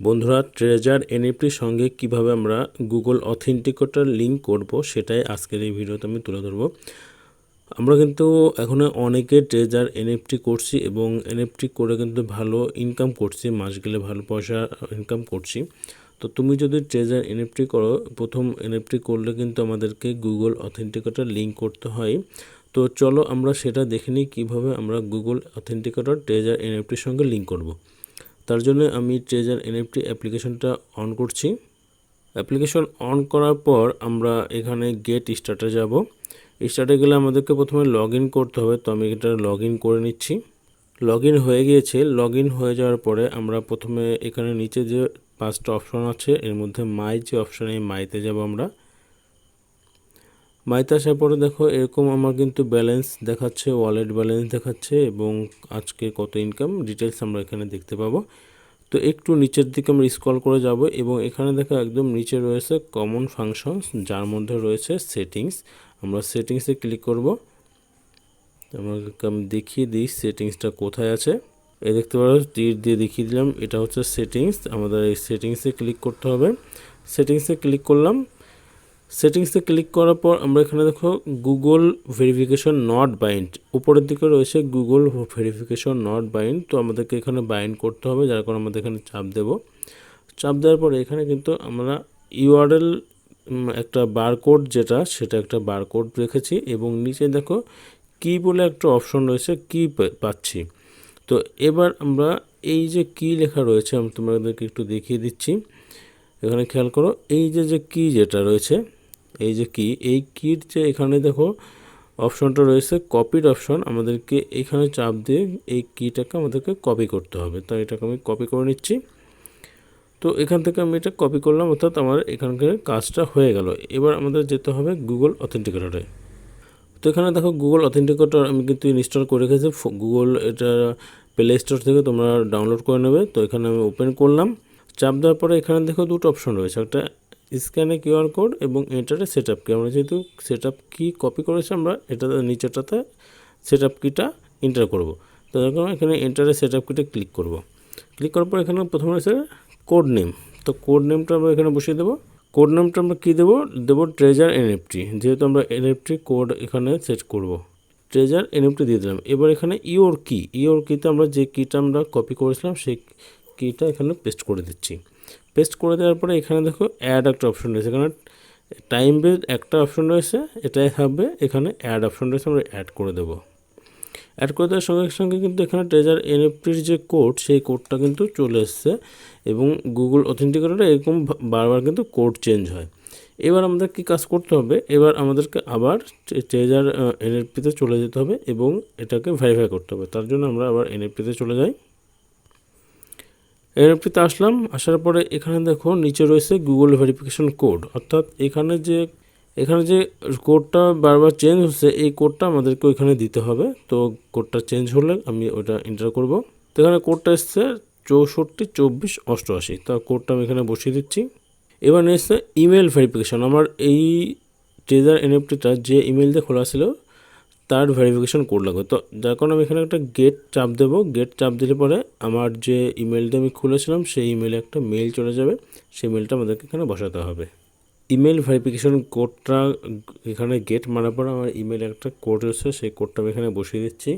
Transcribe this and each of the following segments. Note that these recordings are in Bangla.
বন্ধুরা, ট্রেজার এনএফটির সঙ্গে কিভাবে আমরা গুগল অথেন্টিকেটর লিঙ্ক করব সেটাই আজকের এই ভিডিওতে আমি তুলে ধরব। আমরা কিন্তু এখন অনেকে ট্রেজার এনএফটি করছি এবং এনএফটি করে কিন্তু ভালো ইনকাম করছি, মাস গেলে ভালো পয়সা ইনকাম করছি। তো তুমি যদি ট্রেজার এনএফটি করো, প্রথম এনএফটি করলে কিন্তু আমাদেরকে গুগল অথেন্টিকেটর লিঙ্ক করতে হয়। তো চলো আমরা সেটা দেখে নিই কীভাবে আমরা গুগল অথেন্টিকেটর ট্রেজার এনএফটির সঙ্গে লিঙ্ক করব। তার জন্য আমি ট্রেজার এনএফটি অ্যাপ্লিকেশনটা অন করছি। অ্যাপ্লিকেশন অন করার পর আমরা এখানে গেট স্টার্টে যাব। স্টার্টে গেলে আমাদেরকে প্রথমে লগ ইন করতে হবে, তো আমি এটা লগ ইন করে নিচ্ছি। লগ ইন হয়ে গিয়েছে। লগ ইন হয়ে যাওয়ার পরে আমরা প্রথমে এখানে নিচে যে 5টা অপশন আছে এর মধ্যে মাই যে অপশন, এই মাইতে যাব আমরা। মাইতে আসার পরে দেখো এরকম আমার কিন্তু ব্যালেন্স দেখাচ্ছে, ওয়ালেট ব্যালেন্স দেখাচ্ছে এবং আজকে কত ইনকাম ডিটেলস আমরা এখানে দেখতে পাবো। তো একটু নিচের দিকে আমরা স্ক্রল করে যাব এবং এখানে দেখো একদম নিচে রয়েছে কমন ফাংশনস, যার মধ্যে রয়েছে সেটিংস। আমরা সেটিংসে ক্লিক করব। আমাকে আমি দেখিয়ে দিই সেটিংসটা কোথায় আছে। এই দেখতে পারো তীর দিয়ে দেখিয়ে দিলাম, এটা হচ্ছে সেটিংস। আমাদের এই সেটিংসে ক্লিক করতে হবে। সেটিংসে ক্লিক করলাম। সেটিংসে ক্লিক করার পর আমরা এখানে দেখো গুগল ভেরিফিকেশন নট বাইন্ড, উপরের দিকে রয়েছে গুগল ভেরিফিকেশন নট বাইন্ড। তো আমাদেরকে এখানে বাইন্ড করতে হবে, যার কারণে আমাদের এখানে চাপ দেব। চাপ দেওয়ার পরে এখানে কিন্তু আমরা ইউআরএল একটা বারকোড, সেটা একটা বারকোড রেখেছি এবং নিচে দেখো কি বলে একটা অপশন রয়েছে, কি পাচ্ছি। তো এবার আমরা এই যে কি লেখা রয়েছে আমি তোমাদেরকে একটু দেখিয়ে দিচ্ছি। এখানে খেয়াল করো, এই যে কি যেটা রয়েছে, এই যে কি, এই কির যে এখানে দেখো অপশনটা রয়েছে কপির অপশন, আমাদেরকে এখানে চাপ দিয়ে এই কিটাকে আমাদেরকে কপি করতে হবে। তো এটাকে আমি কপি করে নিচ্ছি। তো এখান থেকে আমি এটা কপি করলাম, অর্থাৎ আমার এখানকার কাজটা হয়ে গেল। এবার আমাদের যেতে হবে গুগল অথেন্টিকেটরে। তো এখানে দেখো গুগল অথেন্টিকেটর আমি কিন্তু ইনস্টল করে রেখেছি। গুগল এটা প্লে স্টোর থেকে তোমরা ডাউনলোড করে নেবে। তো এখানে আমি ওপেন করলাম। চাপ দেওয়ার পরে এখানে দেখো দুটো অপশন রয়েছে, একটা স্ক্যানে কিউআর কোড এবং এটারে সেট আপ কি। আমরা যেহেতু সেট আপ কি কপি করেছি, আমরা এটা নিচেটাতে সেট আপ কিটা এন্টার করব। তো দেখো এখানে এন্টারে সেট আপ কিটা ক্লিক করব। ক্লিক করার পর এখানে প্রথমে রয়েছে কোড নেম। তো কোড নেমটা আমরা এখানে বসিয়ে দেবো। কোড নেমটা আমরা কী দেবো ট্রেজার এনএফটি, যেহেতু আমরা এনএফটি কোড এখানে সেট করব। ট্রেজার এনএফটি দিয়ে দিলাম। এবার এখানে ইওর কিতে আমরা যে কিটা আমরা কপি করেছিলাম সেই কিটা এখানে পেস্ট করে দিচ্ছি। পেস্ট করে দেওয়ার পরে এখানে দেখো অ্যাড একটা অপশন রয়েছে, এখানে টাইম বেস একটা অপশন রয়েছে, এটাই হবে এখানে অ্যাড অপশন রয়েছে, আমরা অ্যাড করে দেবো। অ্যাড করে দেওয়ার সঙ্গে সঙ্গে কিন্তু এখানে ট্রেজার এনএফটির যে কোড, সেই কোডটা কিন্তু চলে এসছে এবং গুগল অথেন্টিকেটরে এরকম বারবার কিন্তু কোড চেঞ্জ হয়। এবার আমাদের কি কাজ করতে হবে, এবার আমাদেরকে আবার ট্রেজার এনএফটিতে চলে যেতে হবে এবং এটাকে ভেরিফাই করতে হবে। তার জন্য আমরা আবার এনএফটিতে চলে যাই। এনএফটিতে আসলাম। আসার পরে এখানে দেখো নিচে রয়েছে গুগল ভেরিফিকেশন কোড, অর্থাৎ এখানে যে কোডটা বারবার চেঞ্জ হচ্ছে, এই কোডটা আমাদেরকে ওইখানে দিতে হবে। তো কোডটা চেঞ্জ হলে আমি ওটা এন্টার করব। তো এখানে কোডটা এসছে 642488। তো কোডটা আমি এখানে বসিয়ে দিচ্ছি। এবার এসছে ইমেল ভেরিফিকেশন। আমার এই ট্রেজার এনএফটিটা যে ইমেল দিয়ে খোলা ছিল তার ভেরিফিকেশন কোড লাগবে। তো যার কারণে আমি এখানে একটা গেট চাপ দেবো। গেট চাপ দিলে পরে আমার যে ইমেলটা আমি খুলেছিলাম সেই ইমেলে একটা মেল চলে যাবে, সেই মেলটা আমাদেরকে এখানে বসাতে হবে। ইমেল ভেরিফিকেশন কোডটা এখানে গেট মারার পর আমার ইমেলে একটা কোড রয়েছে, সেই কোডটা আমি এখানে বসিয়ে দিচ্ছি।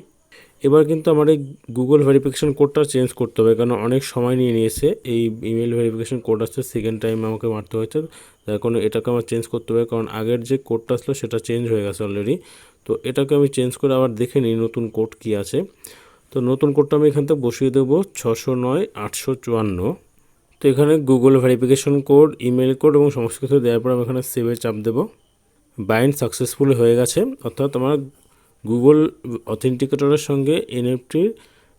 এবার কিন্তু আমার এই গুগল ভেরিফিকেশন কোডটা চেঞ্জ করতে হবে, কারণ অনেক সময় নিয়েছে এই ইমেল ভেরিফিকেশন কোড আসছে, সেকেন্ড টাইম আমাকে মারতে হয়েছে। যার কারণে এটাকে আমার চেঞ্জ করতে হবে, কারণ আগের যে কোডটা আসলো সেটা চেঞ্জ হয়ে গেছে অলরেডি। তো এটাকে আমি চেঞ্জ করে আবার দেখে নিই নতুন কোড কী আছে। তো নতুন কোডটা আমি এখান থেকে বসিয়ে দেবো 609854। তো এখানে Google verification code, email code এবং সমস্ত কিছু দেওয়ার পর আমি এখানে সেভে চাপ দেবো। বাইন্ড সাকসেসফুল হয়ে গেছে, অর্থাৎ আমার গুগল অথেন্টিকেটরের সঙ্গে এনএফটির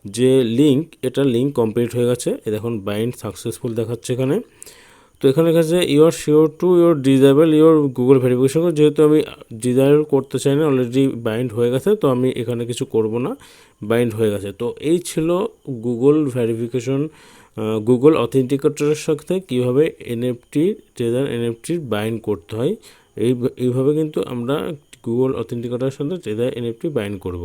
যে লিঙ্ক, এটা লিঙ্ক কমপ্লিট হয়ে গেছে। এ দেখুন বাইন্ড সাকসেসফুল দেখাচ্ছে এখানে। তো এখানে কাছে your sure to disable your Google verification code, যেহেতু আমি ডিসেবল করতে চাই না, অলরেডি বাইন্ড হয়ে গেছে, তো আমি এখানে কিছু করব না, বাইন্ড হয়ে গেছে। তো এই ছিল গুগল ভেরিফিকেশন, গুগল অথেন্টিকেটরের সাথে কীভাবে ট্রেজার এনএফটির বাইন্ড করতে হয়। এইভাবে কিন্তু আমরা গুগল অথেন্টিকেটরের সাথে ট্রেজার এনএফটি বাইন্ড করব।